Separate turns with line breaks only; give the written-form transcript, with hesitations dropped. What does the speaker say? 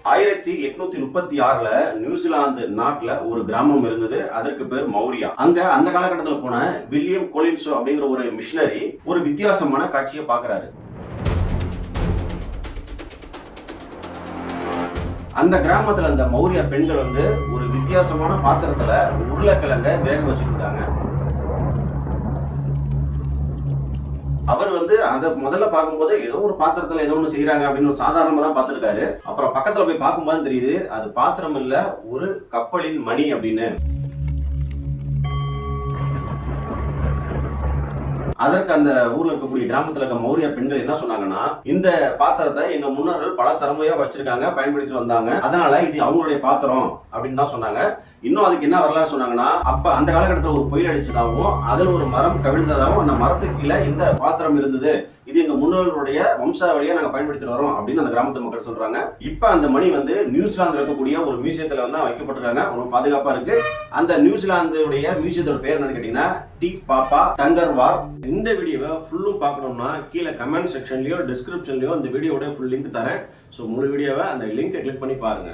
1836ல New Zealand நாட்டுல ஒரு கிராமம் இருந்தது. அதற்கு பேர் மௌரியா. அங்க அந்த காலகட்டத்தில் போன வில்லியம் கொலின்சோ அப்படிங்கிற ஒரு மிஷனரி ஒரு வித்தியாசமான காட்சியை பார்க்கிறாரு. அந்த கிராமத்துல அந்த மௌரியா பெண்கள் ஒரு வித்தியாசமான பாத்திரத்துல உருளைக்கிழங்க வேக வச்சுட்டு இருக்காங்க. அவர் அதை முதல்ல பார்க்கும்போது ஏதோ ஒரு பாத்திரத்துல ஏதோ ஒன்று செய்யறாங்க அப்படின்னு சாதாரணமா தான் பார்த்திருக்காரு. அப்புறம் பக்கத்துல போய் பார்க்கும்போது தெரியுது அது பாத்திரம் இல்ல, ஒரு கப்பலின் மணி அப்படின்னு. அதற்கு அந்த ஊர்ல இருக்கக்கூடிய கிராமத்துல இருக்க மௌரியா பெண்கள் என்ன சொன்னாங்கன்னா, இந்த பாத்திரத்தை எங்க முன்னோர்கள் பல தலைமுறையா வச்சிருக்காங்க, பயன்படுத்திட்டு வந்தாங்க, அதனால இது அவங்களுடைய பாத்திரம் அப்படின்னு தான் சொன்னாங்க. இன்னும் அதுக்கு என்ன வரலாறு சொன்னாங்கன்னா, அப்ப அந்த காலகட்டத்தில் ஒரு புயல் அடிச்சதாகவும் அதுல ஒரு மரம் கவிழ்ந்ததாகவும் அந்த மரத்துக்கு கீழே இந்த பாத்திரம் இருந்தது, இது எங்க முன்னோர்களுடைய வம்சாவளியா நாங்க பயன்படுத்திட்டு வரோம் அப்படின்னு அந்த கிராமத்து மக்கள் சொல்றாங்க. இப்ப அந்த மணி நியூசிலாந்து இருக்கக்கூடிய ஒரு மியூசியத்துல வைக்கப்பட்டிருக்காங்க. ஒரு பாதுகாப்பா இருக்கு. அந்த நியூசிலாந்துடைய மியூசியத்தோட பேர் என்னன்னு கேட்டீங்கன்னா டி பாப்பா டங்கர்வார். இந்த வீடியோவை ஃபுல்லும் பார்க்கணும்னா கீழே கமெண்ட் செக்ஷன்லயோ டிஸ்கிரிப்ஷன்லயோ இந்த வீடியோட ஃபுல் லிங்க் தரேன். ஸோ முழு வீடியோவை அந்த லிங்கை கிளிக் பண்ணி பாருங்க.